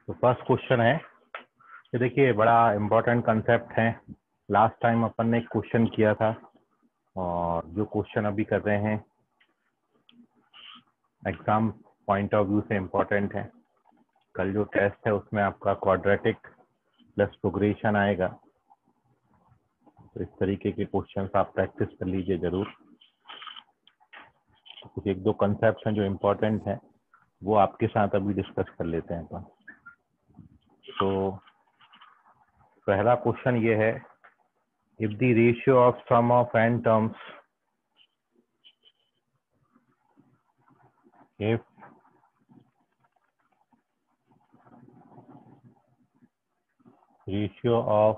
तो first question है कि देखिए बड़ा इम्पोर्टेंट कंसेप्ट है। लास्ट टाइम अपन ने एक क्वेश्चन किया था और जो क्वेश्चन अभी कर रहे हैं एग्जाम पॉइंट ऑफ व्यू से इम्पोर्टेंट है। कल जो टेस्ट है उसमें आपका क्वाड्रेटिक प्लस प्रोग्रेशन आएगा, तो इस तरीके के क्वेश्चंस आप प्रैक्टिस कर लीजिए जरूर। तो कुछ एक दो कंसेप्ट हैं जो इम्पोर्टेंट हैं, वो आपके साथ अभी डिस्कस कर लेते हैं अपन। तो पहला क्वेश्चन ये है, if the ratio of sum of n terms, if ratio of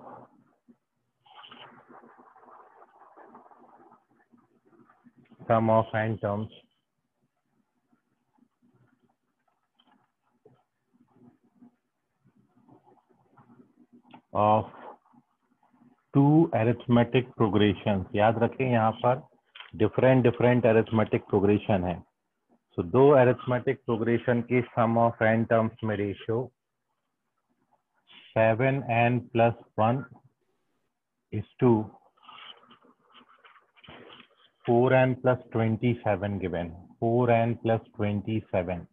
sum of n terms of two arithmetic progressions, याद रखें यहाँ पर डिफरेंट अरिथमेटिक प्रोग्रेशन है। तो दो अरिथमेटिक प्रोग्रेशन के सम ऑफ n टर्म्स में ratio 7n plus 1 is to 4n plus 27 given, 4n plus 27.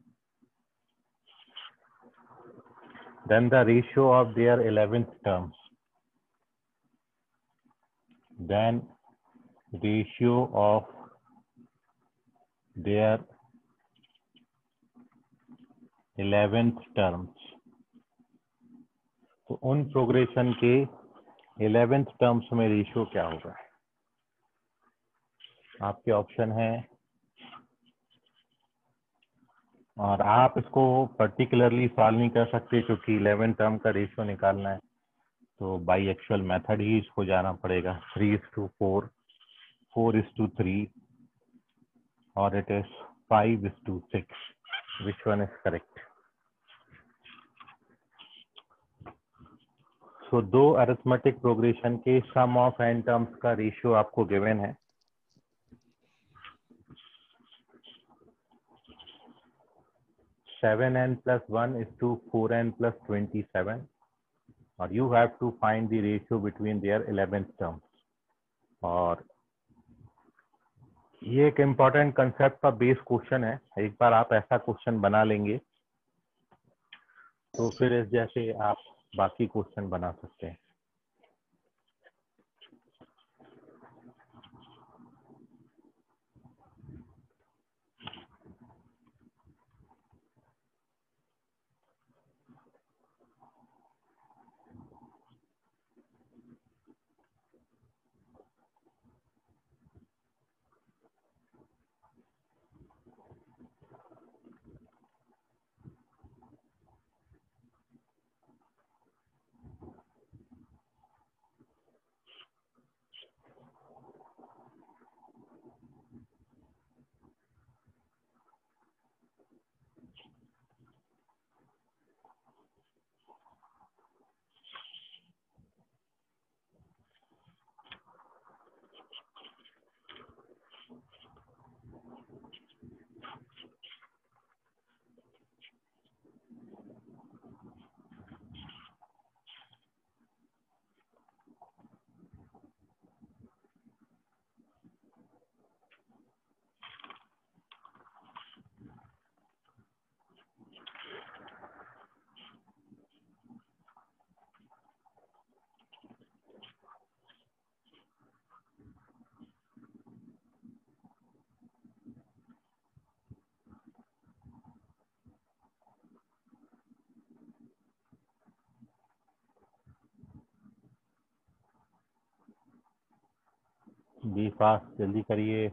Then the ratio of their 11th terms. Then ratio of their 11th terms. तो उन progression के 11th terms में ratio क्या होगा? आपके option है, और आप इसको पर्टिकुलरली सॉल्व नहीं कर सकते क्योंकि 11th टर्म का रेशियो निकालना है, तो बाई एक्चुअल मेथड ही इसको जाना पड़ेगा। 3:4, 4:3 और it is 5:6। Which one is correct? So दो अरिथमेटिक प्रोग्रेशन के सम ऑफ n टर्म्स का रेशियो आपको गिवन है। Seven n plus 1 is to 4n plus 27, और you have to find the ratio between their 11th terms। और ये एक important concept का बेस क्वेश्चन है। एक बार आप ऐसा क्वेश्चन बना लेंगे तो फिर इस जैसे आप बाकी क्वेश्चन बना सकते हैं। बी फास्ट, जल्दी करिए।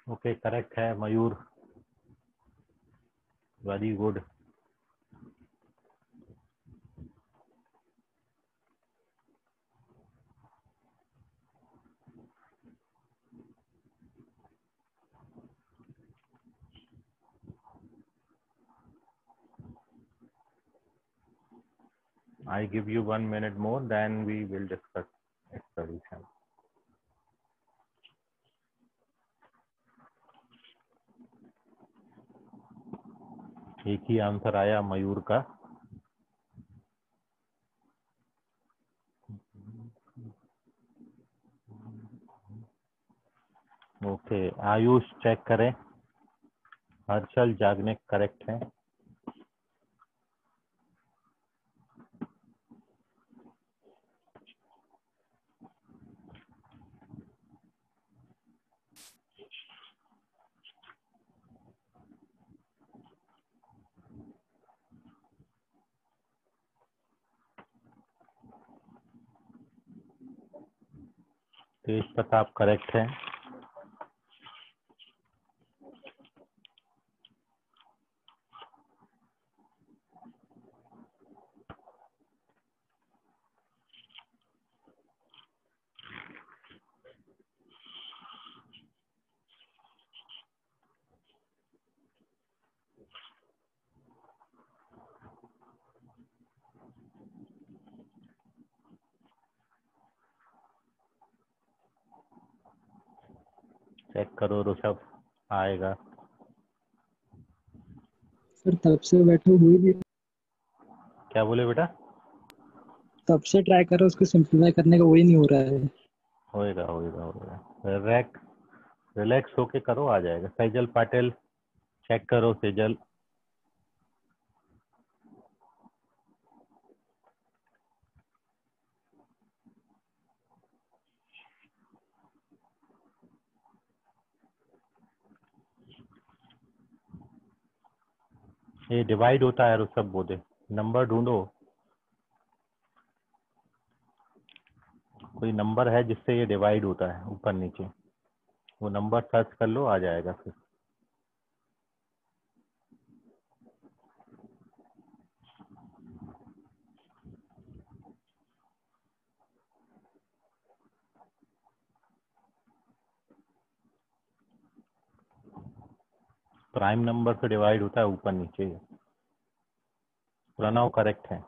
ओके करेक्ट है Mayur, very good. I give you 1 minute more, then we will discuss its solution. एक ही आंसर आया मयूर का। ओके आयुष चेक करें, हर्षल जागनिक करेक्ट है। तेज प्रताप करेक्ट है। चेक करो ऋषभ, आएगा। सर तब से बैठे हुए भी, क्या बोले बेटा? तब से ट्राई करो, उसको सिंप्लीफाई करने का वही नहीं हो रहा है। होएगा होएगा होएगा, रिलैक्स होके करो, आ जाएगा। सेजल पाटिल चेक करो, सेजल। ये डिवाइड होता है ऋषभ बोले, नंबर ढूंढो, कोई नंबर है जिससे ये डिवाइड होता है ऊपर नीचे, वो नंबर सर्च कर लो, आ जाएगा फिर। प्राइम नंबर से डिवाइड होता है ऊपर नीचे। प्रणव करेक्ट है।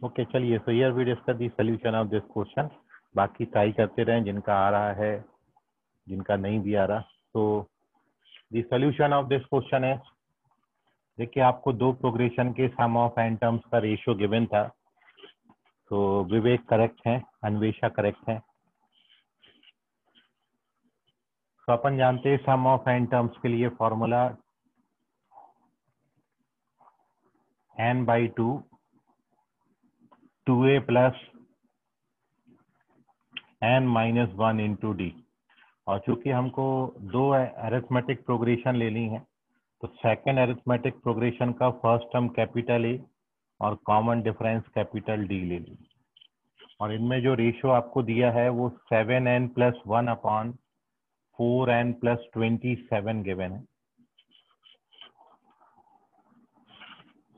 ओके चलिए, so here we discuss the solution of this question. बाकी ट्राई करते रहें, जिनका आ रहा है, जिनका नहीं भी आ रहा। तो the solution of this question है, देखिए आपको दो प्रोग्रेशन के सम ऑफ एन टर्म्स का रेशियो गिवन था। तो विवेक करेक्ट है, अन्वेषा करेक्ट है। तो अपन जानते हैं सम ऑफ एन टर्म्स के लिए formula n/2 2a plus n-1 into D. और चूंकि हमको दो अरिथमेटिक प्रोग्रेशन लेनी है, तो सेकंड अरिथमेटिक प्रोग्रेशन का फर्स्ट टर्म कैपिटल ए और कॉमन डिफरेंस कैपिटल डी ले ली। और इनमें जो रेशियो आपको दिया है वो 7n+1 अपॉन 4n+27 गिवन है।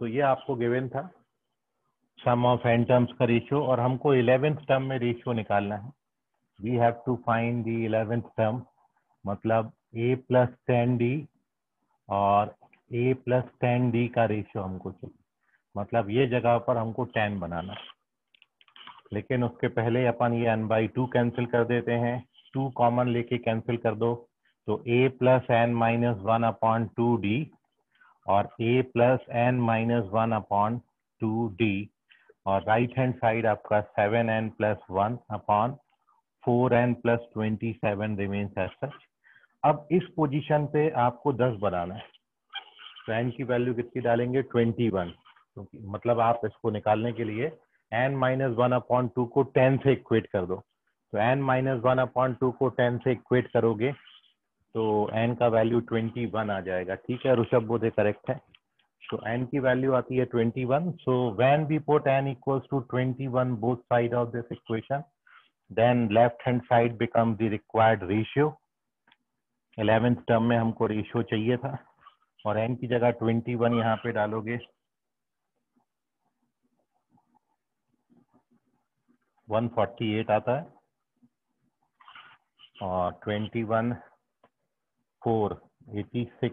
तो ये आपको गिवन था सम ऑफ एन टर्म्स का रेशियो, और हमको 11th टर्म में रेशियो निकालना है। We have to find the 11th term, मतलब a + 10d और a + 10d का रेशियो हमको चाहिए, मतलब ये जगह पर हमको 10 बनाना है। लेकिन उसके पहले अपन ये n/2 कैंसिल कर देते हैं, 2 कॉमन लेके कैंसिल कर दो, तो a + n-1 अपॉन 2d और a + n-1 अपॉन 2d, और राइट हैंड साइड आपका 7n+1 upon 4n+27 remains as such. अब इस पोजीशन पे आपको 10 बनाना है, तो n की वैल्यू कितनी डालेंगे? 21। तो मतलब आप इसको निकालने के लिए n-1 अपॉन 2 को 10 से इक्वेट कर दो। तो n-1 अपॉन 2 को 10 से इक्वेट करोगे तो n का वैल्यू 21 आ जाएगा। ठीक है, ऋषभ बोधे करेक्ट है। तो n की वैल्यू आती है 21। So when we put n equals to 21 both side of this equation, then left hand side become the required ratio. 11th term में हमको रेशियो चाहिए था और n की जगह 21 यहाँ पे डालोगे, 148 आता है और 21 4 86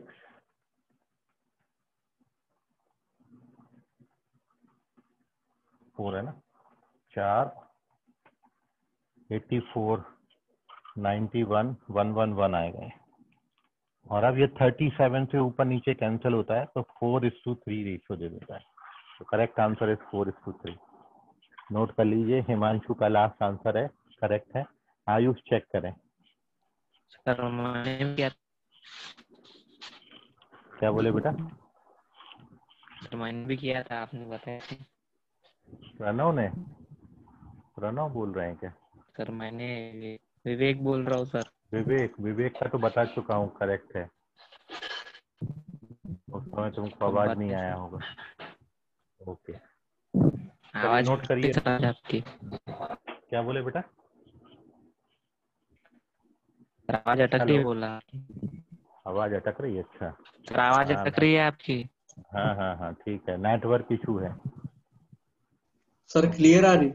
4 है ना, 4 84 91 111 आएगा। और अब ये 37 से ऊपर नीचे कैंसिल होता है तो 4:3 रेशियो दे देता है। तो करेक्ट आंसर इज 4:3। नोट कर लीजिए, हिमांशु का लास्ट आंसर है, करेक्ट है। आयुष चेक करें। सर मैंने क्या क्या बोले बेटा? सर मैंने भी किया था, आपने बताया था। प्रणव बोल रहे हैं क्या? सर मैंने विवेक बोल रहा हूँ सर। विवेक का तो बता चुका हूँ, करेक्ट है। उस समय तुमको आवाज नहीं आया होगा। ओके, आवाज नोट करिए। आपकी क्या बोले बेटा? आवाज अटक रही है, बोला आवाज अटक रही है? अच्छा सर, आवाज अटक रही है आपकी। हाँ हाँ हाँ ठीक है, नेटवर्क इशू है। सर क्लियर आ रही?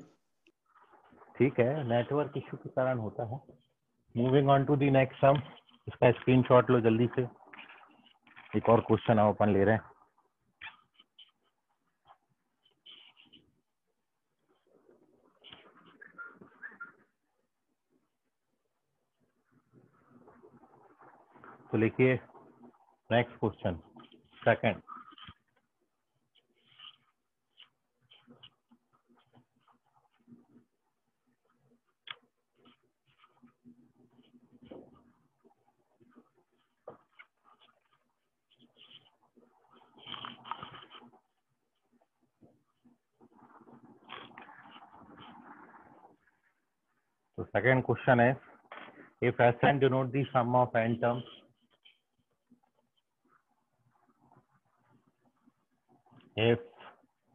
ठीक है, नेटवर्क इशू के कारण होता है। Moving on to the next sum. इसका स्क्रीनशॉट लो जल्दी से। एक और क्वेश्चन हम अपन ले रहे हैं। तो लिखिए next question, second. So second question is, if Sn denote the sum of n terms, if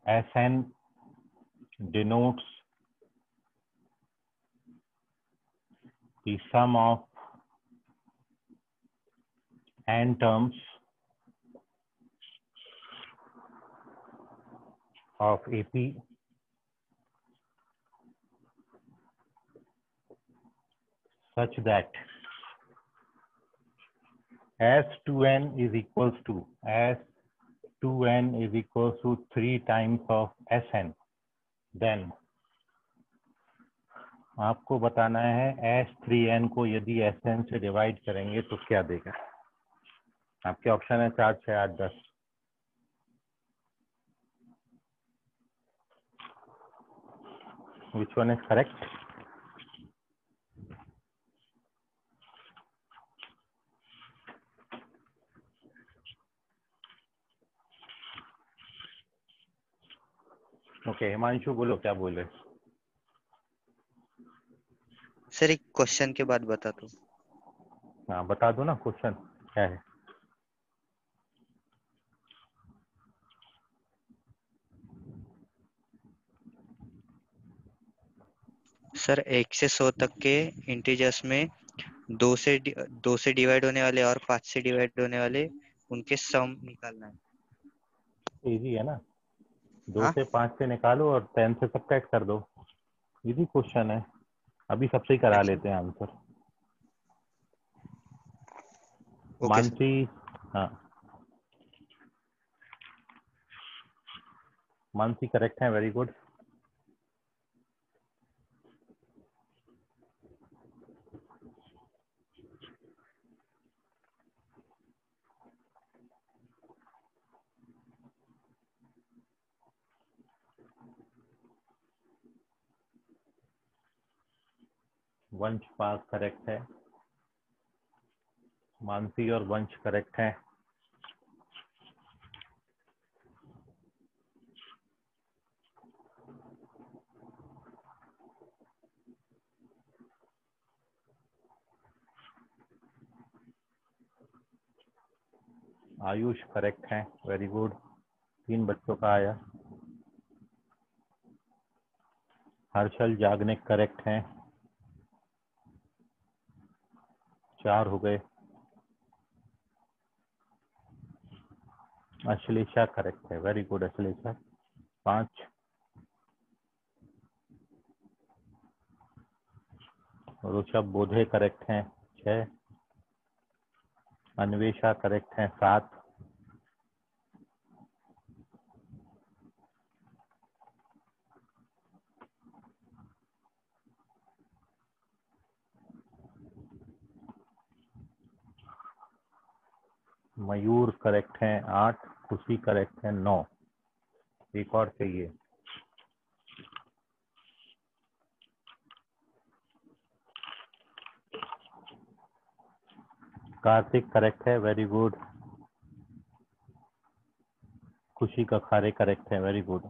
Sn denotes the sum of n terms of AP such that S2n is equals to 3 times of Sn, then आपको बताना है S3n को यदि Sn से divide करेंगे तो क्या देगा। आपके ऑप्शन है 4, 6, 8, 10। Which one is correct? Okay, Himanshu बोलो क्या बोले। सर एक क्वेश्चन के बाद बता दो। हाँ बता दो ना, क्वेश्चन क्या है। सर 1 से 100 तक के इंटीजर्स में 2 से डिवाइड होने वाले और 5 से डिवाइड होने वाले उनके सम निकालना है। इजी है ना, 2 हाँ? से 5 से निकालो और 10 से सब्ट्रैक्ट कर दो। इजी क्वेश्चन है, अभी सबसे ही करा लेते हैं आंसर। मानसी, हाँ मानसी करेक्ट है, वेरी गुड। वंश पास करेक्ट है, मानसी और वंश करेक्ट है। आयुष करेक्ट है, वेरी गुड। 3 बच्चों का आया। हर्षल जागनिक करेक्ट है। 4 हो गए। अश्लेषा करेक्ट है, वेरी गुड अश्लेषा। 5। ऋषभ बोधे करेक्ट हैं 6। अन्वेषा करेक्ट हैं 7। मयूर करेक्ट हैं 8। खुशी करेक्ट है 9। एक और चाहिए। कार्तिक करेक्ट है, वेरी गुड। खुशी कखारे करेक्ट है, वेरी गुड।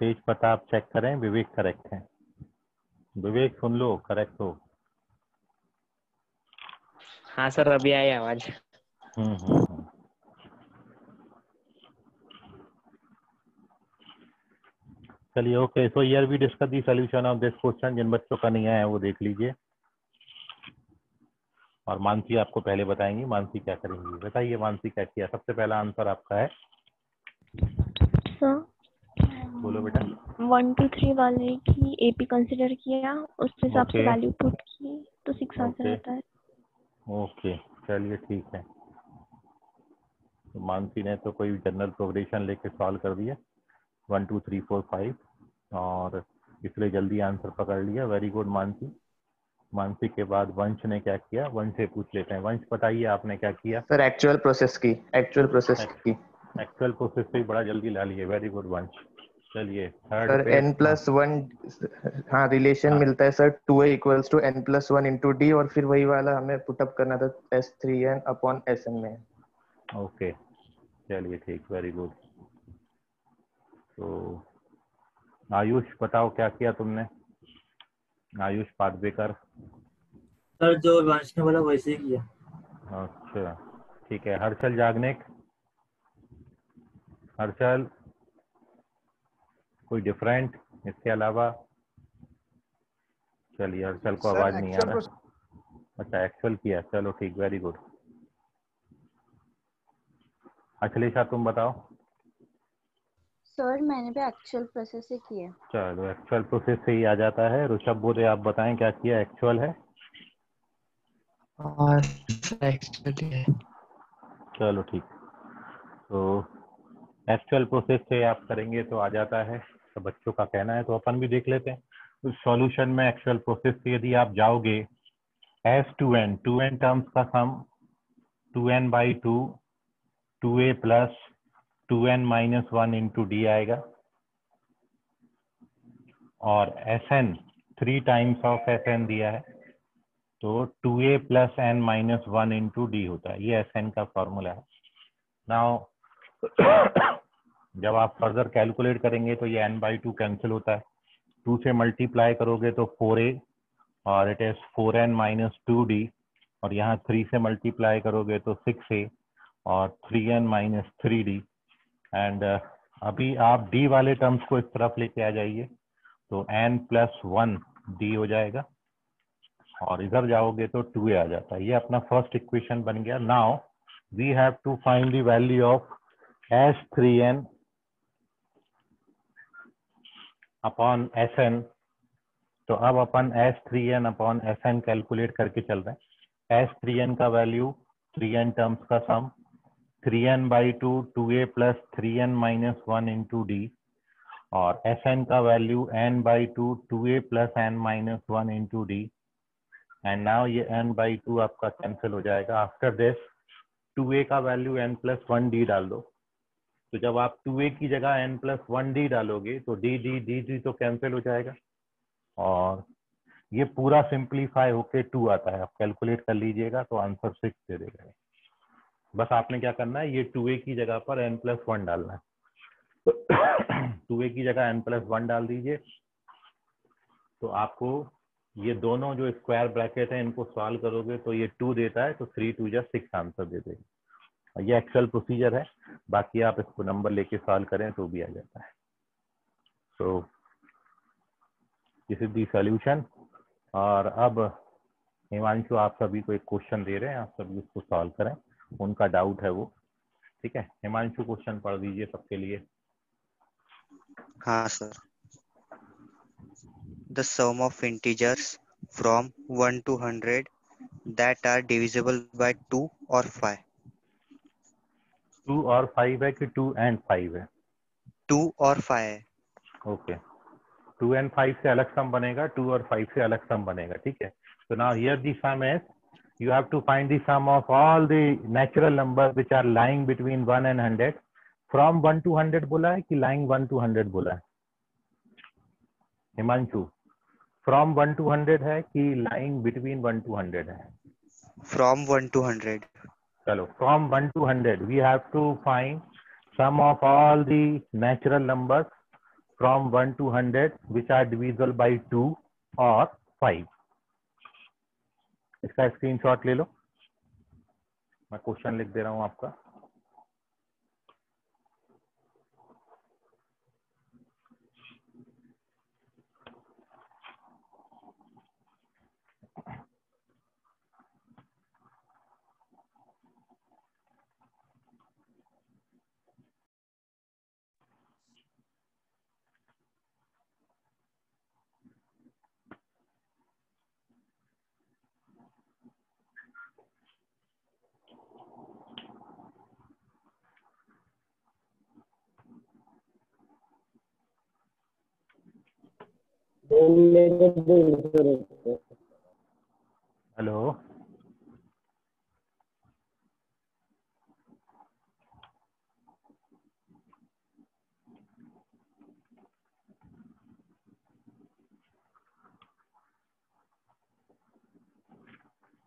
तेज प्रताप चेक करें, विवेक करेक्ट है। विवेक सुन लो, करेक्ट हो। हाँ सर, अभी आई आवाज। हम्म। चलिए okay, so here we discuss the solution of this question. जिन बच्चों का नहीं आया है वो देख लीजिए, और मानसी आपको पहले बताएंगी मानसी क्या करेंगी। बताइए मानसी क्या किया। सबसे पहला आंसर आपका है, सर बोलो बेटा। 1 2 3 वाले की एपी कंसिडर किया, उस हिसाब से ओके वैल्यू पुट की तो 6 आंसर ओके आता है। ओके, चलिए ठीक है। तो मानसी ने तो कोई जनरल प्रोग्रेशन लेके सॉल्व कर दिया 1 2 3 4 5, और इसलिए जल्दी आंसर पकड़ लिया। Very good Mansi. मानसी के बाद वंश ने क्या किया, वंश से पूछ लेते हैं। वंश बताइए आपने क्या किया। सर एक्चुअल प्रोसेस की एक्चुअल प्रोसेस से बड़ा जल्दी ला लिए, वेरी गुड वंश। चलिए थर्ड सर पे। n+1, हाँ रिलेशन हाँ मिलता है सर 2a = n+1 × d, और फिर वही वाला हमें पुटअप करना था S3n/Sn में। ओके चलिए ठीक, वेरी गुड। तो आयुष बताओ क्या किया तुमने। आयुष पाटवेकर। सर जो वंश ने बोला वैसे ही किया। अच्छा ठीक है। हर्षल याग्निक। हर्षल कोई डिफरेंट इसके अलावा। चलिए हर्षल को सर आवाज नहीं आ रहा। अच्छा एक्चुअल किया, चलो ठीक, वेरी गुड। अखिलेशा तुम बताओ। सर मैंने भी एक्चुअल प्रोसेस से किया। चलो एक्चुअल प्रोसेस से ही आ जाता है। ऋषभ बोधे आप बताएं क्या किया। एक्चुअल है। चलो ठीक। तो एक्चुअल प्रोसेस से आप करेंगे तो आ जाता है, तो बच्चों का कहना है तो अपन भी देख लेते हैं। तो सॉल्यूशन में एक्चुअल प्रोसेस से यदि आप जाओगे, S2n 2n टर्म्स का सम 2n/2 2a + 2n - 1 × d आएगा, और Sn 3 टाइम्स ऑफ Sn दिया है, तो 2a + n - 1 × d होता है। ये Sn का फॉर्मूला है। नाउ जब आप फर्दर कैलकुलेट करेंगे तो ये n/2 कैंसिल होता है। 2 से मल्टीप्लाई करोगे तो 4a, और इट इज 4n - 2d, और यहाँ 3 से मल्टीप्लाई करोगे तो 6a और 3n - 3d। एंड अभी आप d वाले टर्म्स को इस तरफ लेके आ जाइए, तो n+1 d हो जाएगा, और इधर जाओगे तो 2a आ जाता है। ये अपना फर्स्ट इक्वेशन बन गया। Now we have to find the value of S3n upon Sn। तो अब अपन S3n अपॉन Sn कैलकुलेट करके चल रहे हैं। S3n का वैल्यू 3n टर्म्स का सम 3n/2 2a + 3n - 1 × d, और Sn का value n/2 2a + n - 1 × d। And now ये n/2 आपका कैंसिल हो जाएगा। आफ्टर दिस 2a का वैल्यू n+1d डाल दो। तो जब आप 2a की जगह n+1d डालोगे तो d तो कैंसिल हो जाएगा, और ये पूरा सिंप्लीफाई होके 2 आता है। आप कैलकुलेट कर लीजिएगा तो आंसर 6 दे देगा। बस आपने क्या करना है, ये 2a की जगह पर n+1 डालना है। 2a की जगह n+1 डाल दीजिए, तो आपको ये दोनों जो स्क्वायर ब्रैकेट है इनको सॉल्व करोगे तो ये 2 देता है, तो 3 2 जा 6 आंसर दे देगा। ये एक्चुअल प्रोसीजर है, बाकी आप इसको नंबर लेके सॉल्व करें तो भी आ जाता है। So this is the solution. और अब हिमांशु आप सभी को एक क्वेश्चन दे रहे हैं, आप सभी उसको सॉल्व करें, उनका डाउट है वो। ठीक है, हिमांशु क्वेश्चन पढ़ दीजिए सबके लिए। हाँ sir. The sum of integers from 1 to 100 that are divisible by 2 or 5. 2 और 5 है कि 2 and 5 है? 2 और 5 है। ओके, 2 and 5 से अलग सम बनेगा, 2 और 5 से अलग सम बनेगा। ठीक है, तो now here the some is you have to find the sum of all the natural numbers which are lying between 1 and 100. from 1 to 100 बोला है कि lying 1 to 100 बोला है? हिमांशु, from 1 to 100 है कि lying between 1 to 100 है? From 1 to 100. चलो, from 1 to 100 we have to find sum of all the natural numbers from 1 to 100 which are divisible by 2 or 5. इसका स्क्रीनशॉट ले लो, मैं क्वेश्चन लिख दे रहा हूं आपका। हेलो,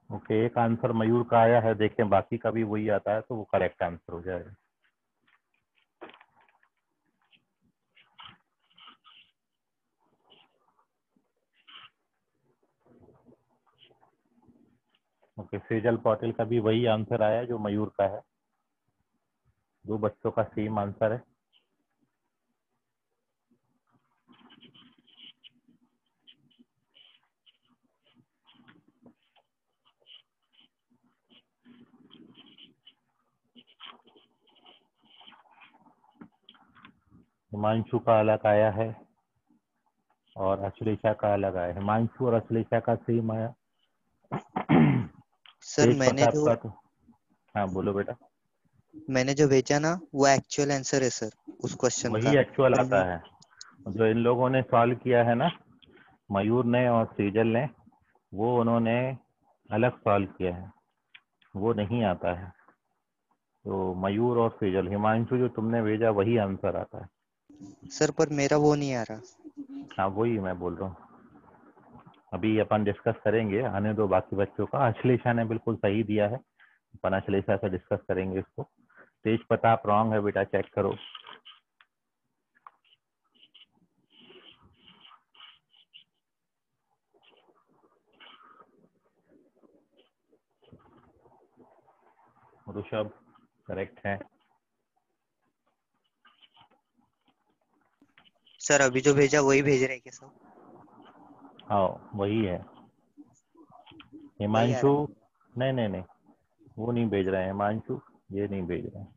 ओके, एक आंसर मयूर का आया है, देखें बाकी का भी वही आता है तो वो करेक्ट आंसर हो जाएगा। ओके, सेजल पटेल का भी वही आंसर आया जो मयूर का है, दो बच्चों का सेम आंसर है। हिमांशु का अलग आया है और अश्लेषा का अलग आया। हिमांशु और अश्लेषा का सेम आया। सर तेज मैंने प्रताप जो का तो, हाँ बोलो बेटा। मैंने जो भेजा ना वो एक्चुअल आंसर है सर उस क्वेश्चन वही का। एक्चुअल मैंने आता है, जो इन लोगों ने सॉल्व किया है ना, मयूर ने और सेजल ने, वो उन्होंने अलग सॉल्व किया है, वो नहीं आता है। तो मयूर और सेजल, हिमांशु जो तुमने भेजा वही आंसर आता है। सर पर मेरा वो नहीं आ रहा। हाँ वही मैं बोल रहा हूँ, अभी अपन डिस्कस करेंगे, आने दो बाकी बच्चों का। अश्लेषा ने बिल्कुल सही दिया है, अपन अश्लेषा से डिस्कस करेंगे इसको। तेज प्रताप रॉन्ग है बेटा, चेक करो। ऋषभ करेक्ट है। सर अभी जो भेजा वही भेज रहे हैं क्या सर? हाँ वही है। वही आ हिमांशु, रहा है। नहीं नहीं नहीं, वो नहीं भेज रहे हैं हिमांशु, ये नहीं भेज रहे हैं।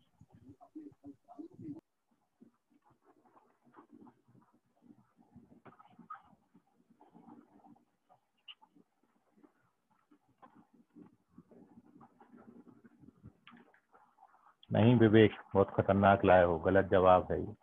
नहीं विवेक, बहुत खतरनाक लाए हो, गलत जवाब है ये।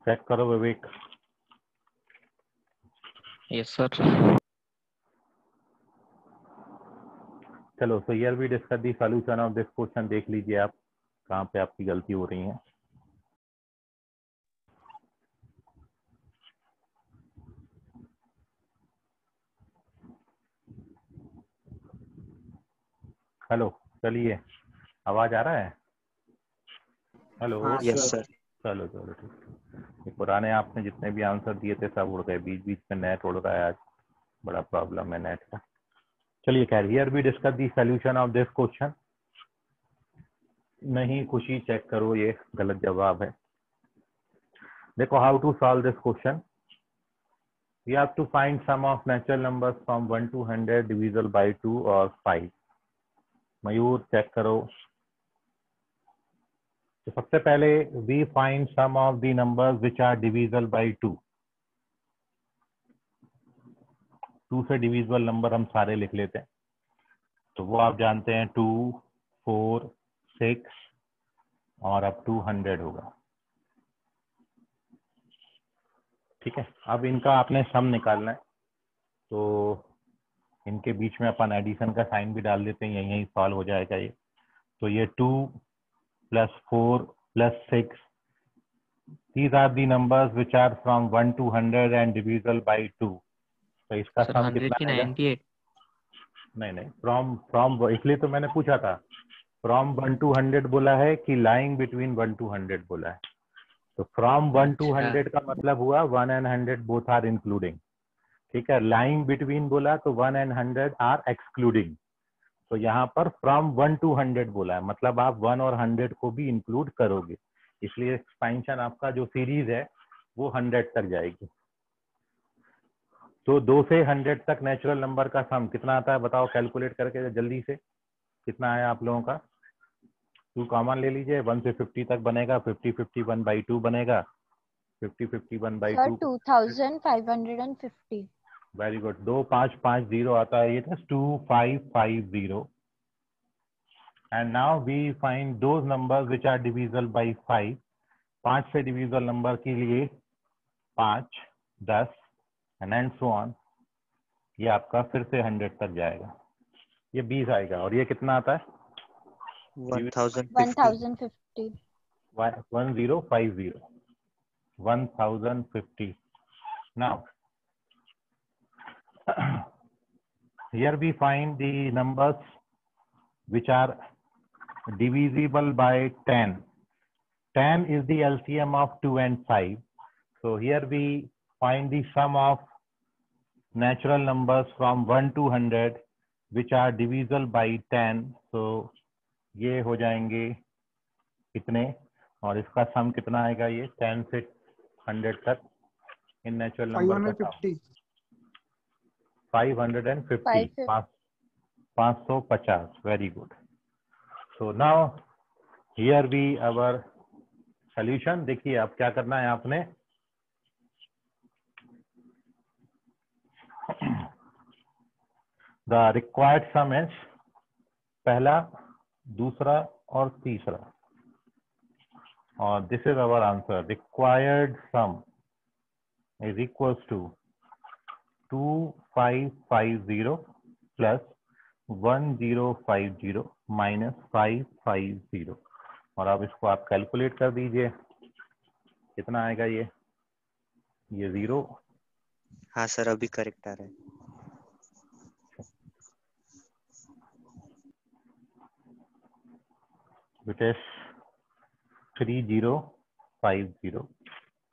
चेक करो विवेक। Yes sir. चलो, so here we discuss the solution of this question. देख लीजिए आप कहाँ पे आपकी गलती हो रही है। हेलो, चलिए आवाज आ रहा है? हेलो? हाँ यस सर। सर। चलो चलो ठीक। ये पुराने आपने जितने भी आंसर दिए थे सब उड़ गए, बीच बीच में नेट उड़ रहा है आज, बड़ा प्रॉब्लम है नेट का। चलिए खैर, here we discuss the solution of this question. नहीं खुशी चेक करो, ये गलत जवाब है। देखो how to solve this question. We have to find sum of natural numbers from 1 to 100 divisible by 2 or 5. Mayur check करो। तो सबसे पहले we find sum of the numbers which are divisible by 2. 2 से divisible नंबर हम सारे लिख लेते हैं। तो वो आप जानते हैं 2, 4, 6 और अप टू 100 होगा। ठीक है, अब इनका आपने सम निकालना है, तो इनके बीच में अपन एडिशन का साइन भी डाल देते हैं, यहीं सॉल्व हो जाएगा ये। तो ये 2 + 4 + 6, these are the numbers which are from 1 to 100 and divisible by 2. तो इसका सर सम 100 कितना की आएगा? 98। नहीं, फ्रॉम इसलिए तो मैंने पूछा था, फ्रॉम 1 to 100 बोला है कि लाइंग बिटवीन 1 to 100 बोला है। तो फ्रॉम 1 to अच्छा 100 का मतलब हुआ 1 and 100 बोथ आर इंक्लूडिंग। ठीक है, लाइंग बिटवीन बोला तो 1 and 100 आर एक्सक्लूडिंग। तो यहाँ पर फ्रॉम 1 to 100 बोला है, मतलब आप 1 और 100 को भी इंक्लूड करोगे, इसलिए एक्सपेंशन आपका जो सीरीज है वो 100 तक जाएगी। तो 2 से 100 तक नेचुरल नंबर का सम कितना आता है बताओ, कैलकुलेट करके जल्दी से। कितना आया आप लोगों का? 2 कॉमन ले लीजिए, 1 से 50 तक बनेगा, 50 51 by 2 बनेगा, 50 51 by सर 2। 2550। वेरी गुड, 2550 आता है, ये था 2550। And now we find those numbers which are divisible by 5। 5 से डिविजिबल नंबर के लिए 5, 10 एंड सो ऑन। ये आपका फिर से 100 तक जाएगा, ये 20 आएगा। और ये कितना आता है? 1050। 1050। 1050, 1050। Now here we find the numbers which are divisible by 10. 10 is the LCM of 2 and 5. So here we find the sum of natural numbers from 1 to 100 which are divisible by 10. So ये हो जाएंगे कितने, और इसका सम कितना आएगा? ये 10 से 100 तक इन नेचुरल नंबर का sum 550, 550। Very good. So now here we our solution. देखिए अब क्या करना है आपने, द रिक्वायर्ड सम इज पहला, दूसरा और तीसरा, और this is our answer. Required sum is equals to 2550 plus 1050 minus 550। और अब इसको आप कैलकुलेट कर दीजिए, कितना आएगा ये 0। हाँ सर, अभी करेक्ट आ रहा है। which is 3050.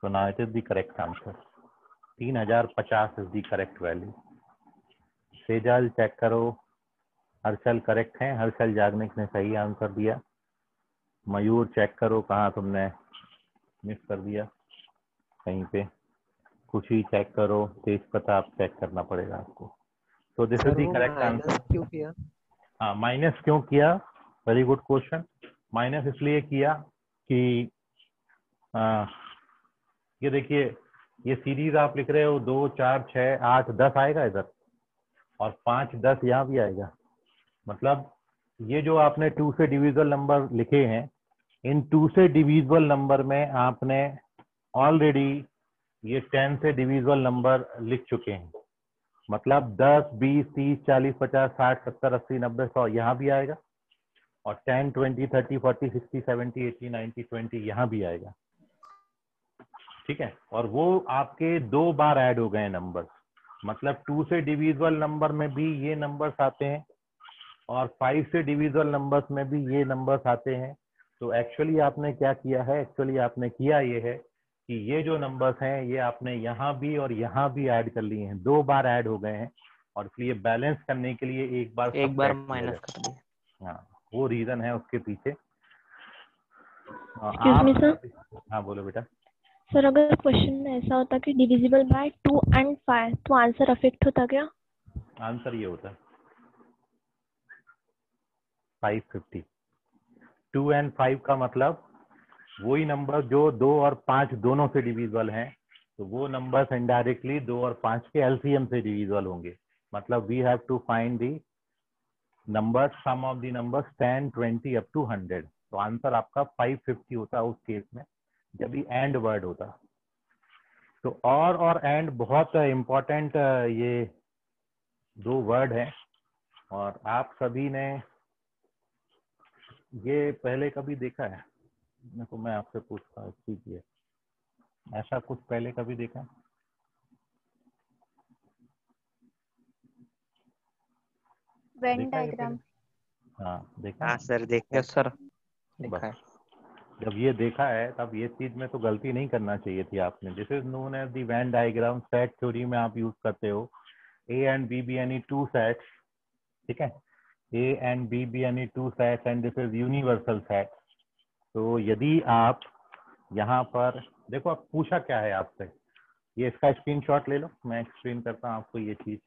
So now it is the correct answer. 3050 is the correct value. Sejal check करो, हर्षल करेक्ट है, हर्षल याग्निक ने सही आंसर दिया। मयूर चेक करो कहाँ तुमने मिस कर दिया कहीं पे। खुशी चेक करो, तेज प्रताप चेक करना पड़ेगा आपको। तो this is the correct answer. क्यों किया? हाँ, माइनस क्यों किया? Very good question. माइनस इसलिए किया कि ये देखिए, ये सीरीज आप लिख रहे हो 2 4 6 8 10 आएगा इधर, और 5 10 यहाँ भी आएगा। मतलब ये जो आपने 2 से डिविजिबल नंबर लिखे हैं, इन 2 से डिविजिबल नंबर में आपने ऑलरेडी ये 10 से डिविजिबल नंबर लिख चुके हैं। मतलब 10 20 30 40 50 60 70 80 90 100 यहाँ भी आएगा, और 10 20 30 40 60 70 80 90 20 यहाँ भी आएगा। ठीक है, और वो आपके 2 बार ऐड हो गए नंबर। मतलब 2 से डिविजिबल नंबर में भी ये नंबर्स आते हैं, और 5 से डिविजिबल नंबर्स में भी ये नंबर्स आते हैं। तो एक्चुअली आपने क्या किया है, एक्चुअली आपने किया ये है कि ये जो नंबर्स हैं ये आपने यहाँ भी और यहाँ भी ऐड कर लिए हैं, 2 बार ऐड हो गए हैं, और इसलिए बैलेंस करने के लिए एक बार एक बार subtract किया माइनस जाता कर दिया। है। हाँ, वो रीजन है उसके पीछे। Excuse me sir. हाँ बोलो बेटा। सर अगर क्वेश्चन में ऐसा होता कि डिविजिबल बाय 2 and 5 तो आंसर अफेक्ट होता क्या? आंसर ये होता है 550। 2 and 5 का मतलब वही नंबर जो 2 और 5 दोनों से डिविजिबल हैं, तो वो नंबर्स इनडायरेक्टली 2 और 5 के एलसीएम से डिविजिबल होंगे। मतलब we have to find the number sum of the numbers 10, 20 up to 100। तो आंसर आपका 550 होता है उस केस में जब भी एंड वर्ड होता। तो और एंड बहुत इम्पोर्टेंट ये 2 वर्ड है, और आप सभी ने ये पहले कभी देखा है? तो मैं आपसे पूछता कीजिए, ऐसा कुछ पहले कभी देखा है? वेन देखा है ये डायग्राम। पहले? हाँ देखा हाँ है। सर देखा है। यस सर, बस देखा है। जब ये देखा है तब ये चीज में तो गलती नहीं करना चाहिए थी आपने। This is known as the venn diagram. Set theory में आप यूज करते हो A and B be any 2 sets, ठीक है, A and B be any 2 sets and this is universal set. तो यदि आप यहाँ पर देखो, आप पूछा क्या है आपसे, ये इसका स्क्रीनशॉट ले लो, मैं एक्सप्लेन करता हूँ आपको ये चीज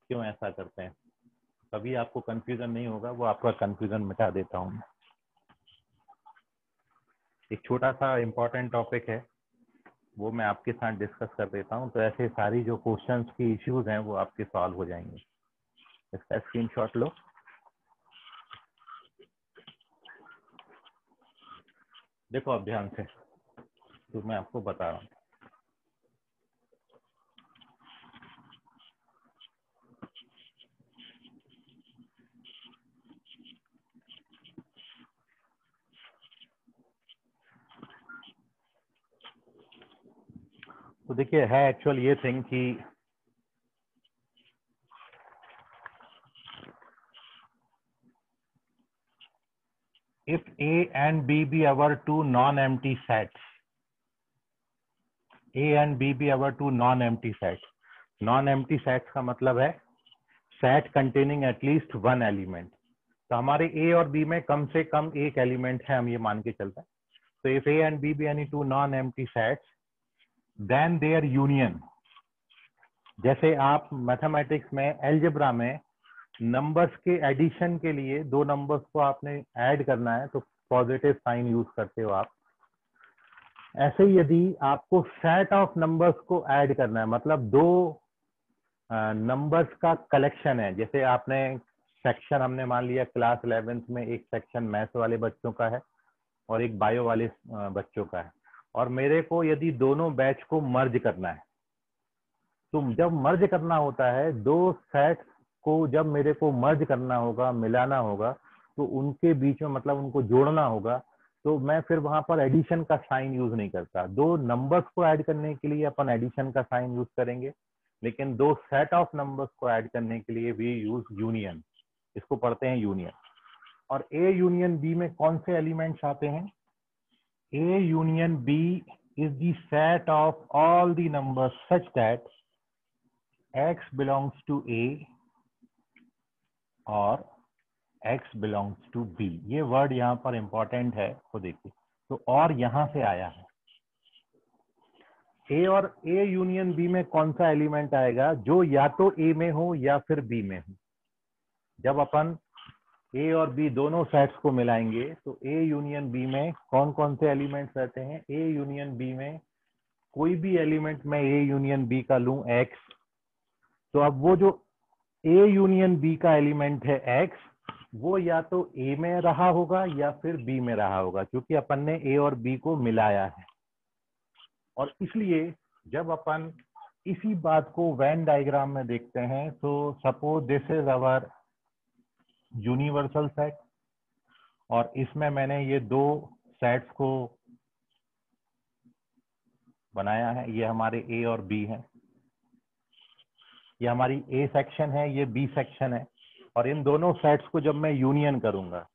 क्यों ऐसा करते हैं, तभी आपको कंफ्यूजन नहीं होगा। वो आपका कंफ्यूजन मिटा देता हूँ मैं। एक छोटा सा इम्पोर्टेंट टॉपिक है, वो मैं आपके साथ डिस्कस कर देता हूँ, तो ऐसे सारी जो क्वेश्चंस की इश्यूज हैं वो आपके सॉल्व हो जाएंगे। इसका स्क्रीनशॉट लो। देखो अब ध्यान से, तो मैं आपको बता रहा हूँ। तो देखिए है एक्चुअल ये थिंग कि if A and B be our two non-empty sets, A and B be our two non-empty sets, non-empty sets का मतलब है set containing at least one element। तो हमारे A और B में कम से कम एक एलिमेंट है, हम ये मान के चलते हैं। तो if A and B be any two non-empty sets, then their union, जैसे आप मैथमेटिक्स में एल्जेब्रा में नंबर्स के एडिशन के लिए 2 नंबर्स को आपने ऐड करना है तो पॉजिटिव साइन यूज करते हो आप, ऐसे ही यदि आपको सेट ऑफ नंबर्स को ऐड करना है, मतलब 2 नंबर्स का कलेक्शन है, जैसे आपने सेक्शन, हमने मान लिया क्लास 11th में एक सेक्शन मैथ्स वाले बच्चों का है और एक बायो वाले बच्चों का है, और मेरे को यदि दोनों बैच को मर्ज करना है, तो जब मर्ज करना होता है 2 सेट्स को, जब मेरे को मर्ज करना होगा, मिलाना होगा, तो उनके बीच में मतलब उनको जोड़ना होगा, तो मैं फिर वहां पर एडिशन का साइन यूज नहीं करता। 2 नंबर्स को ऐड करने के लिए अपन एडिशन का साइन यूज करेंगे, लेकिन 2 सेट ऑफ नंबर्स को ऐड करने के लिए वी यूज यूनियन। इसको पढ़ते हैं यूनियन। और ए यूनियन बी में कौन से एलिमेंट्स आते हैं? A union B is the set of all the numbers such that x belongs to A और x belongs to B। ये वर्ड यहाँ पर इंपॉर्टेंट है, तो देखिए, तो और यहाँ से आया है। A और A यूनियन B में कौन सा एलिमेंट आएगा जो या तो A में हो या फिर B में हो। जब अपन A और B दोनों सेट्स को मिलाएंगे तो A यूनियन B में कौन कौन से एलिमेंट्स रहते हैं? A यूनियन B में कोई भी एलिमेंट मैं A यूनियन B का लूं x, तो अब वो जो A यूनियन B का एलिमेंट है x, वो या तो A में रहा होगा या फिर B में रहा होगा, क्योंकि अपन ने A और B को मिलाया है। और इसलिए जब अपन इसी बात को वेन डायग्राम में देखते हैं, तो suppose this is our universal set, और इसमें मैंने ये 2 सेट्स को बनाया है। ये हमारे A और B हैं, ये हमारी A सेक्शन है, ये B सेक्शन है। और इन दोनों सेट्स को जब मैं यूनियन करूंगा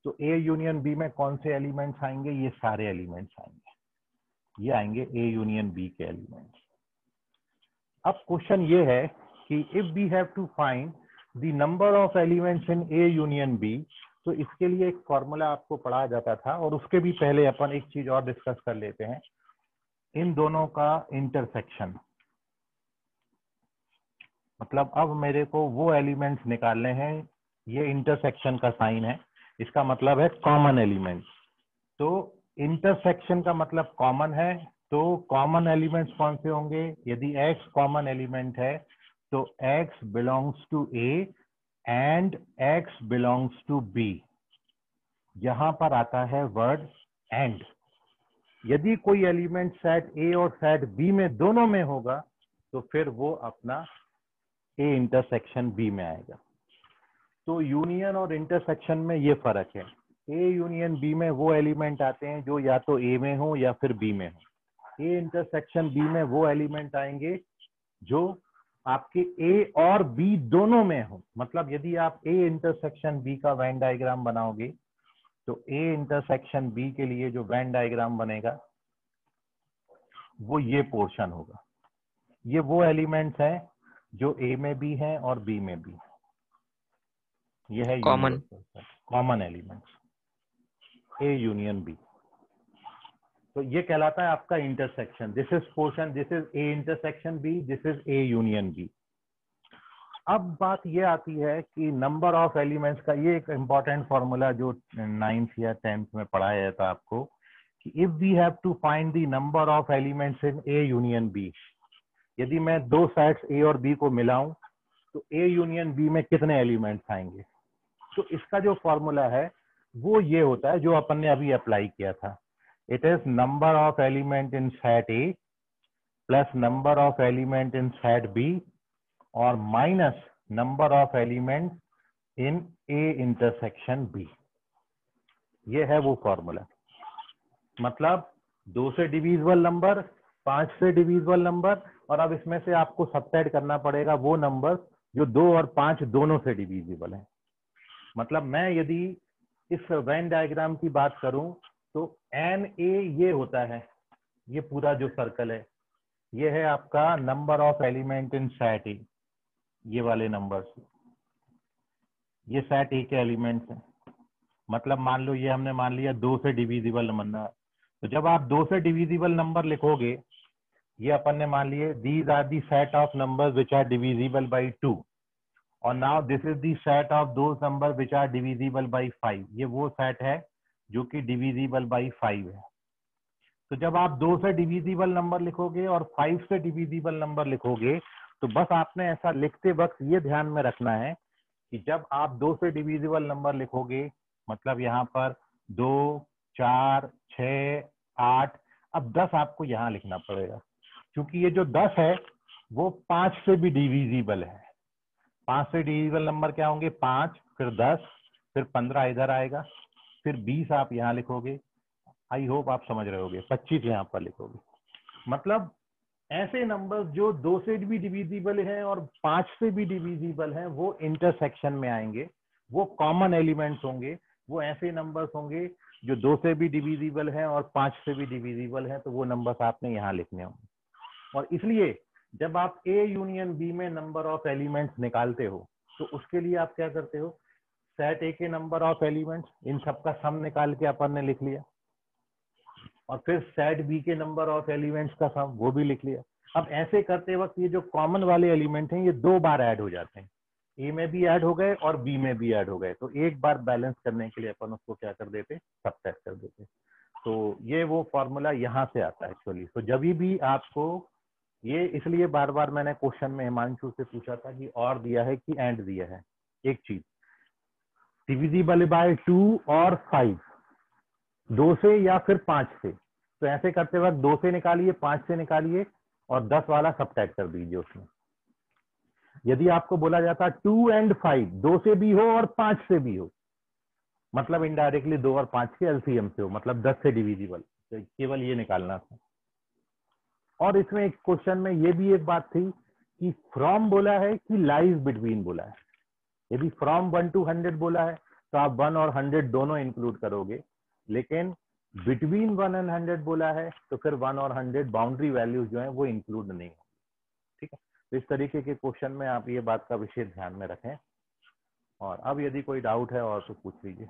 तो ए यूनियन बी में कौन से एलिमेंट्स आएंगे? ये सारे एलिमेंट्स आएंगे, ये आएंगे ए यूनियन बी के एलिमेंट्स। अब क्वेश्चन ये है कि if we have to find the number of elements in A union B, तो इसके लिए एक फॉर्मूला आपको पढ़ाया जाता था, और उसके भी पहले अपन एक चीज और डिस्कस कर लेते हैं, इन दोनों का इंटरसेक्शन। मतलब अब मेरे को वो एलिमेंट्स निकालने हैं, ये इंटरसेक्शन का साइन है, इसका मतलब है कॉमन एलिमेंट्स। तो इंटरसेक्शन का मतलब कॉमन है, तो कॉमन एलिमेंट्स कौन से होंगे? यदि x कॉमन एलिमेंट है तो x belongs to a and x belongs to b। यहां पर आता है वर्ड एंड। यदि कोई एलिमेंट सेट a और सेट b में दोनों में होगा तो फिर वो अपना a इंटरसेक्शन b में आएगा। तो यूनियन और इंटरसेक्शन में ये फर्क है, ए यूनियन बी में वो एलिमेंट आते हैं जो या तो ए में हो या फिर बी में हो। ए इंटरसेक्शन बी में वो एलिमेंट आएंगे जो आपके ए और बी दोनों में हो। मतलब यदि आप ए इंटरसेक्शन बी का वेन डायग्राम बनाओगे तो ए इंटरसेक्शन बी के लिए जो वेन डायग्राम बनेगा वो ये पोर्शन होगा। ये वो एलिमेंट्स हैं जो ए में भी हैं और बी में भी हैं। यह है common elements A union B. तो ये कहलाता है आपका intersection. This is portion, this is A intersection B, this is A union B. अब बात ये आती है कि नंबर ऑफ एलिमेंट्स का, ये एक इंपॉर्टेंट फॉर्मूला जो 9th या 10th में पढ़ाया जाता है आपको, कि if we have to find the number of elements in A union B, यदि मैं दो सेट्स ए और बी को मिलाऊं तो ए यूनियन बी में कितने एलिमेंट्स आएंगे? तो इसका जो फॉर्मूला है वो ये होता है जो अपन ने अभी अप्लाई किया था। It is number of element in set A plus number of element in set B और minus number of element in A intersection B. ये है वो फॉर्मूला। मतलब 2 से डिविजिबल नंबर, 5 से डिविजिबल नंबर, और अब इसमें से आपको सबट्रैक्ट करना पड़ेगा वो नंबर जो 2 और 5 दोनों से डिविजिबल है। मतलब मैं यदि इस वेन डायग्राम की बात करूं तो एन ए ये होता है, ये पूरा जो सर्कल है ये है आपका number of element in set ए। ये वाले नंबर्स, ये सेट ए के एलिमेंट्स हैं। मतलब मान लो ये हमने मान लिया 2 से डिविजिबल नंबर। तो जब आप 2 से डिविजिबल नंबर लिखोगे, ये अपन ने मान लिए these are the set of numbers which are divisible by 2, और now this is the set of those number which are divisible by 5। ये वो सेट है जो कि डिविजिबल बाई 5 है। तो जब आप 2 से डिविजिबल नंबर लिखोगे और 5 से डिविजिबल नंबर लिखोगे तो बस आपने ऐसा लिखते वक्त ये ध्यान में रखना है कि जब आप 2 से डिविजिबल नंबर लिखोगे, मतलब यहाँ पर 2, 4, 6, 8, अब 10 आपको यहाँ लिखना पड़ेगा, क्योंकि ये जो 10 है वो 5 से भी डिविजिबल है। 5 से डिविजिबल नंबर क्या होंगे? 5, फिर 10, फिर 15 इधर आएगा, फिर 20 आप यहाँ लिखोगे। आई होप आप समझ रहे होगे। 25 यहाँ पर लिखोगे। मतलब ऐसे नंबर्स जो 2 से भी डिविजिबल हैं और 5 से भी डिविजिबल हैं वो इंटरसेक्शन में आएंगे, वो कॉमन एलिमेंट्स होंगे। वो ऐसे नंबर्स होंगे जो 2 से भी डिविजिबल हैं और 5 से भी डिविजिबल हैं, तो वो नंबर्स आपने यहाँ लिखने होंगे। और इसलिए जब आप ए यूनियन बी में नंबर ऑफ एलिमेंट्स निकालते हो तो उसके लिए आप क्या करते हो? सेट ए के नंबर ऑफ एलिमेंट्स, इन सबका सम निकाल के अपन ने लिख लिया, और फिर सेट बी के नंबर ऑफ एलिमेंट्स का सम वो भी लिख लिया। अब ऐसे करते वक्त ये जो कॉमन वाले एलिमेंट हैं ये 2 बार ऐड हो जाते हैं, ए में भी ऐड हो गए और बी में भी ऐड हो गए। तो एक बार बैलेंस करने के लिए अपन उसको क्या कर देते? सबट्रैक्ट कर देते। तो ये वो फॉर्मूला यहाँ से आता है एक्चुअली। तो जब भी आपको ये, इसलिए बार बार मैंने क्वेश्चन में हिमांशु से पूछा था कि और दिया है कि एंड दिया है। एक चीज डिविजिबल बाय 2 और 5, 2 से या फिर 5 से, तो ऐसे करते वक्त 2 से निकालिए, 5 से निकालिए और 10 वाला सबट्रैक्ट कर दीजिए उसमें। यदि आपको बोला जाता 2 एंड 5, 2 से भी हो और 5 से भी हो, मतलब इनडायरेक्टली 2 और 5 के एलसीएम से हो, मतलब 10 से डिविजिबल, तो केवल ये निकालना था। और इसमें एक क्वेश्चन में ये भी एक बात थी कि फ्रॉम बोला है कि लाइज बिटवीन बोला है। यदि फ्रॉम 1 to 100 बोला है तो आप 1 और 100 दोनों इंक्लूड करोगे, लेकिन बिटवीन 1 and 100 बोला है तो फिर 1 और 100 बाउंड्री वैल्यूज जो है वो इंक्लूड नहीं होगी। ठीक है, तो इस तरीके के क्वेश्चन में आप ये बात का विशेष ध्यान में रखें। और अब यदि कोई डाउट है और तो पूछ लीजिए।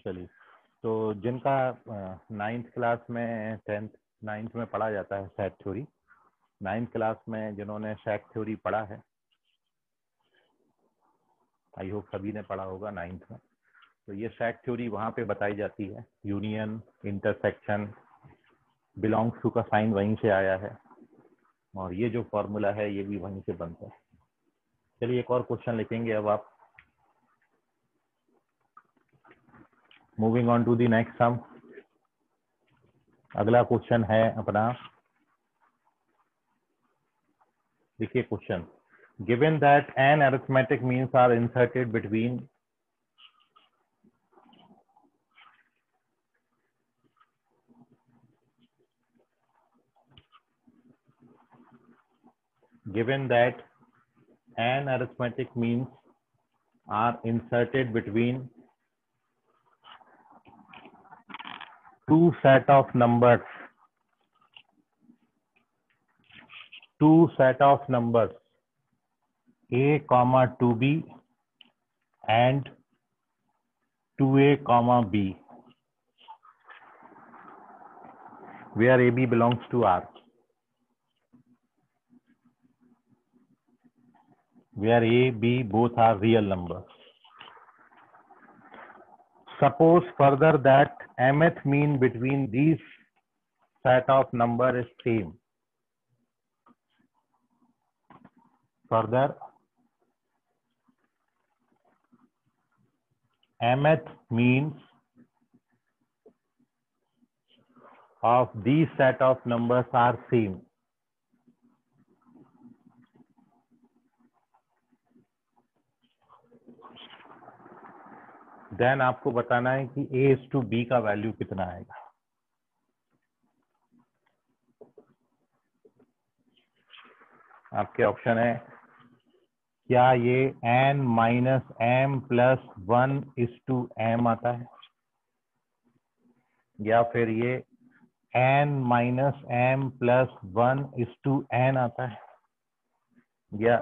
चलिए, तो जिनका 9th क्लास में 9th में पढ़ा जाता है सेट थ्योरी, 9th क्लास में जिन्होंने सेट थ्योरी पढ़ा है, आई होप सभी ने पढ़ा होगा 9th में, तो ये सेट थ्योरी वहाँ पे बताई जाती है। यूनियन, इंटरसेक्शन, बिलोंग्स टू का साइन वहीं से आया है, और ये जो फॉर्मूला है ये भी वहीं से बनता है। चलिए एक और क्वेश्चन लिखेंगे अब आप। Moving on to the next sum. अगला क्वेश्चन है अपना, देखिए question, given that an arithmetic means are inserted between given that an arithmetic means are inserted between two set of numbers a comma 2b and 2a comma b, where ab belongs to R, where a, b both are real numbers. Suppose further that mth mean between these set of number is same. Further, mth means of these set of numbers are same. Then आपको बताना है कि a/b का value कितना आएगा। आपके option है, क्या ये n minus m plus 1:m आता है, या फिर ये n minus m plus 1:n आता है, या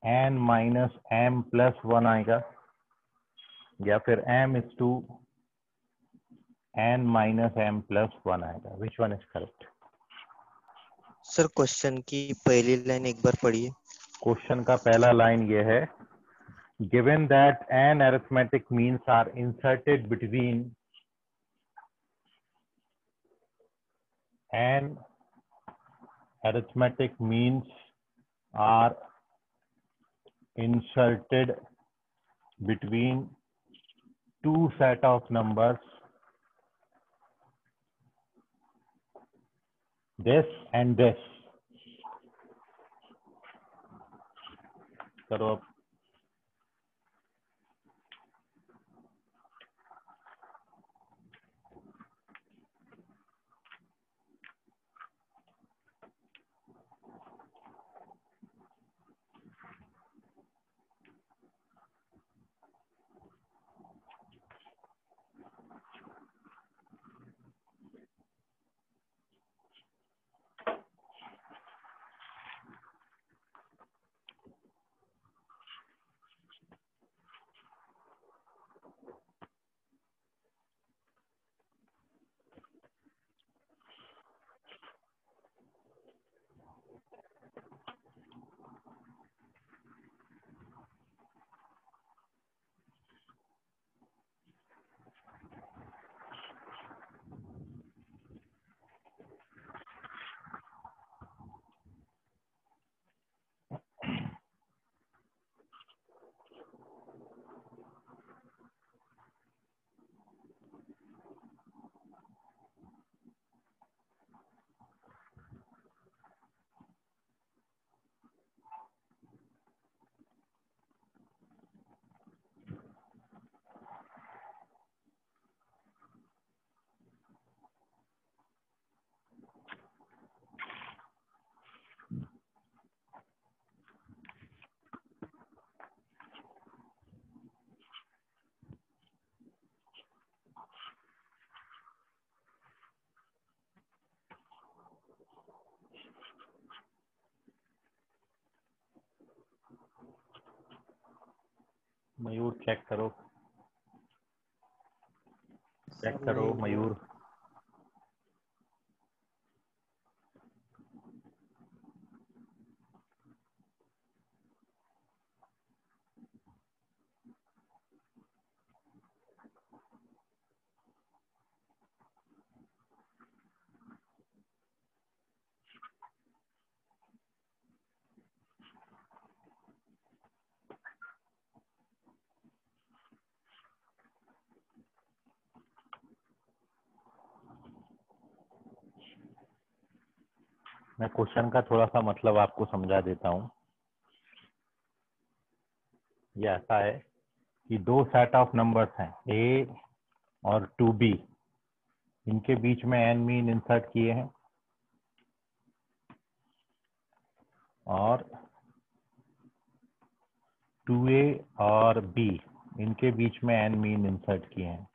n माइनस m प्लस 1 आएगा, या फिर n माइनस m प्लस 1 आएगा। विच one is correct? Sir question की पहली लाइन एक बार पढ़िए। क्वेश्चन का पहला लाइन ये है, given that an arithmetic means are inserted between an arithmetic means are inserted between two set of numbers this and this. करो अब। मयूर चेक करो सर नहीं मयूर। मैं क्वेश्चन का थोड़ा सा मतलब आपको समझा देता हूँ। ये ऐसा है कि दो सेट ऑफ नंबर्स हैं ए और 2b, इनके बीच में एन मीन इंसर्ट किए हैं और 2a और b, इनके बीच में एन मीन इंसर्ट किए हैं।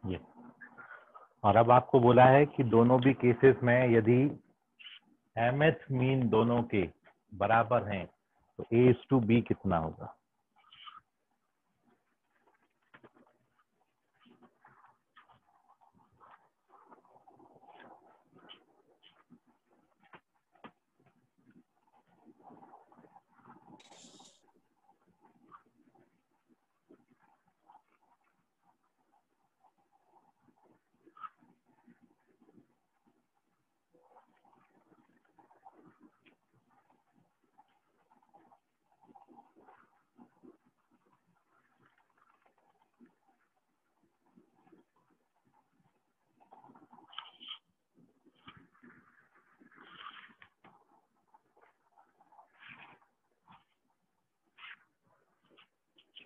ये और अब आपको बोला है कि दोनों भी केसेस में यदि mth मीन दोनों के बराबर हैं तो a/b कितना होगा।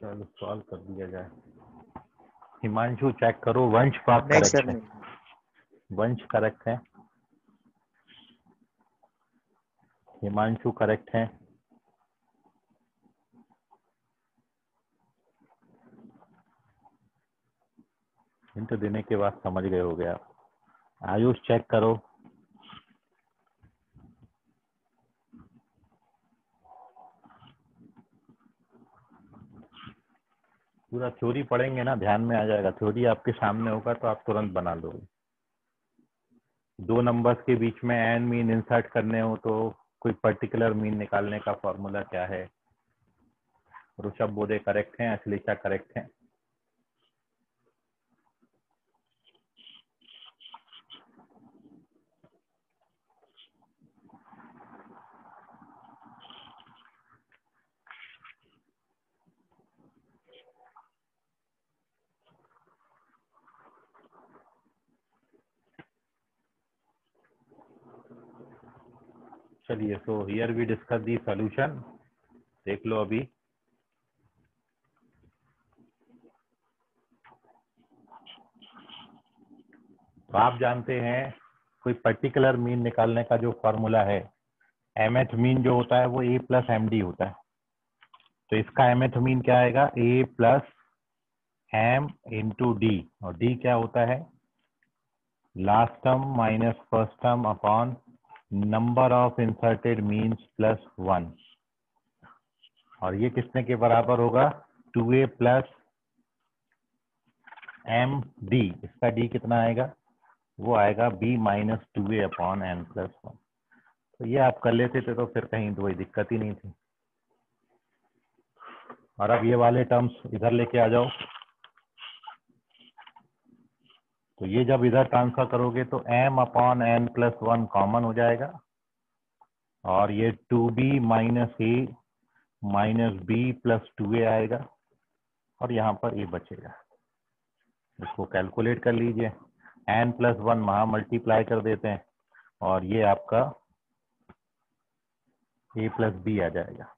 चलो सॉल्व कर दिया जाए। हिमांशु चेक करो, वंश बात नहीं करेक्ट सर है। नहीं। वंश करेक्ट है, हिमांशु करेक्ट है, हिंट देने के बाद समझ गए हो गया। आयुष चेक करो, पूरा थ्योरी पढ़ेंगे ना, ध्यान में आ जाएगा। थ्योरी आपके सामने होगा तो आप तुरंत बना लोगे। दो नंबर्स के बीच में एन मीन इंसर्ट करने हो तो कोई पर्टिकुलर मीन निकालने का फॉर्मूला क्या है। ऋषभ बोधे करेक्ट है, अश्लेषा करेक्ट है। चलिए, so here we discuss the solution. देख लो अभी। तो आप जानते हैं कोई पर्टिकुलर मीन निकालने का जो फॉर्मूला है, mth मीन जो होता है वो a प्लस एम डी होता है। तो इसका mth मीन क्या आएगा, a plus m into D, और d क्या होता है, last term minus first term upon number of inserted means plus 1। और ये कितने के बराबर होगा, 2a प्लस एम डी। इसका d कितना आएगा, वो आएगा b minus 2a upon n plus 1। तो ये आप कर लेते थे तो फिर कहीं कोई दिक्कत ही नहीं थी। और अब ये वाले टर्म्स इधर लेके आ जाओ। तो ये जब इधर ट्रांसफर करोगे तो m upon n plus 1 common हो जाएगा, और ये 2b minus a minus b plus 2a आएगा, और यहाँ पर a बचेगा। इसको कैलकुलेट कर लीजिए, n प्लस 1 वहाँ मल्टीप्लाई कर देते हैं और ये आपका a प्लस b आ जाएगा।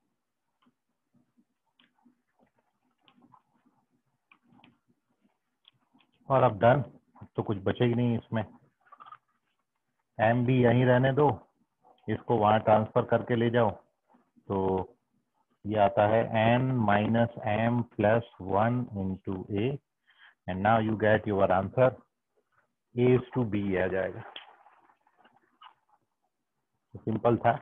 और अब डन, तो कुछ बचेगी नहीं इसमें। m भी यहीं रहने दो, इसको वहाँ ट्रांसफर करके ले जाओ तो ये आता है n minus m plus 1 into a and now you get your answer a is to b आ जाएगा। सिंपल था।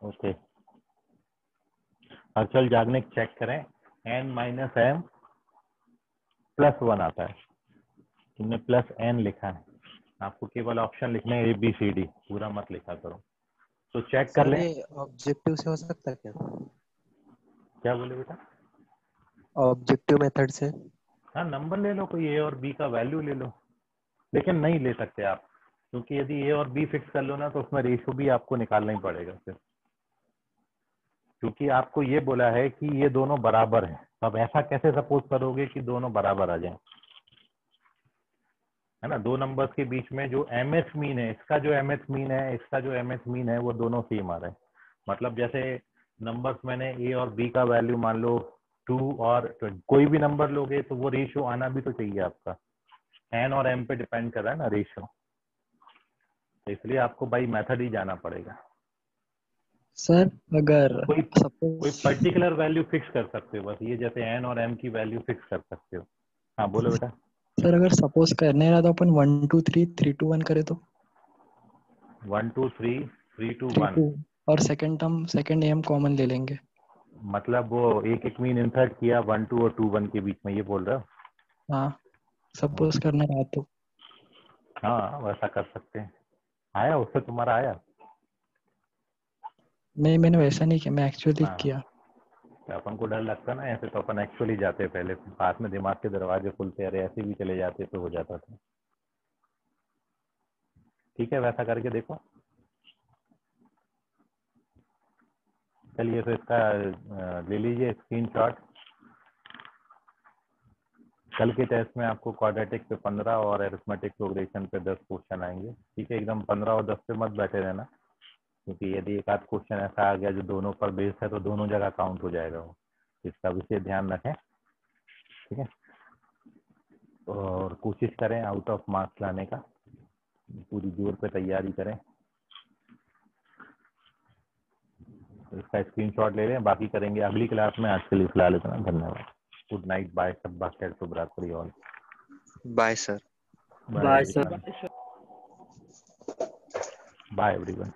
ओके हर्षल जागने चेक करें, n minus m plus 1 आता है, तुमने प्लस n लिखा है, आपको केवल ऑप्शन लिखने हैं ABCD, पूरा मत लिखा करो। तो चेक कर ले। ऑब्जेक्टिव से हो सकता है क्या? क्या बोले बेटा? ऑब्जेक्टिव मेथड से? हाँ नंबर ले लो, कोई ए और बी का वैल्यू ले लो, लेकिन नहीं ले सकते आप, क्योंकि यदि ए और बी फिक्स कर लो ना तो उसमें रेशियो भी आपको निकालना ही पड़ेगा फिर, क्योंकि आपको ये बोला है कि ये दोनों बराबर हैं। अब ऐसा कैसे सपोज करोगे कि दोनों बराबर आ जाएं, है ना? दो नंबर्स के बीच में जो एमएच मीन है, इसका जो एमएच मीन है, इसका जो एमएच मीन है, वो दोनों सेम आ रहे हैं। मतलब जैसे नंबर्स मैंने ए और बी का वैल्यू मान लो 2 और 20, कोई भी नंबर लोगे तो वो रेशियो आना भी तो चाहिए आपका, एन और एम पे डिपेंड कर रहा है ना रेशियो, तो इसलिए आपको बाई मेथड ही जाना पड़ेगा। सर अगर कोई पर्टिकुलर वैल्यू फिक्स कर सकते हो, बस ये जैसे एन और एम की वैल्यू फिक्स कर सकते हो। हाँ बोलो बेटा। सर अगर सपोज करने रहा तो अपन 1 2 3 3 2 1 करे तो 1 2 3 3 2 3 1, 2 और second term second m common ले लेंगे। मतलब वो एक एक मीन इंसर्ट किया 1 2 और 2 1 के बीच में, ये बोल रहे हो? हाँ सपोज करना रहा तो। हाँ वैसा कर सकते हैं। आया उससे तुम्हारा आया? नहीं मैंने वैसा नहीं किया, मैं एक्चुअली हाँ किया। तो अपन को डर लगता ना ऐसे, तो अपन एक्चुअली जाते पहले, बाद में दिमाग के दरवाजे खुलते, अरे ऐसे भी चले जाते तो हो जाता था। ठीक है वैसा करके देखो। चलिए तो इसका ले लीजिए स्क्रीनशॉट। कल के टेस्ट में आपको क्वाड्रेटिक पे 15 और अरिथमेटिक प्रोग्रेशन पे 10 क्वेश्चन आएंगे। ठीक है, एकदम 15 और 10 पे मत बैठे रहना, क्योंकि यदि एक आध क्वेश्चन ऐसा आ गया जो दोनों पर बेस्ड है तो दोनों जगह काउंट हो जाएगा वो, इसका विशेष ध्यान रखें। ठीक है, और कोशिश करें आउट ऑफ मार्क्स लाने का, पूरी जोर पे तैयारी करें। इसका स्क्रीनशॉट ले लें, बाकी करेंगे अगली क्लास में। आज के लिए फिलहाल इतना, धन्यवाद। गुड नाइट, बाय, शब्बा खैर, शुभ रात्रि all. Bye sir. Bye sir. Bye everyone.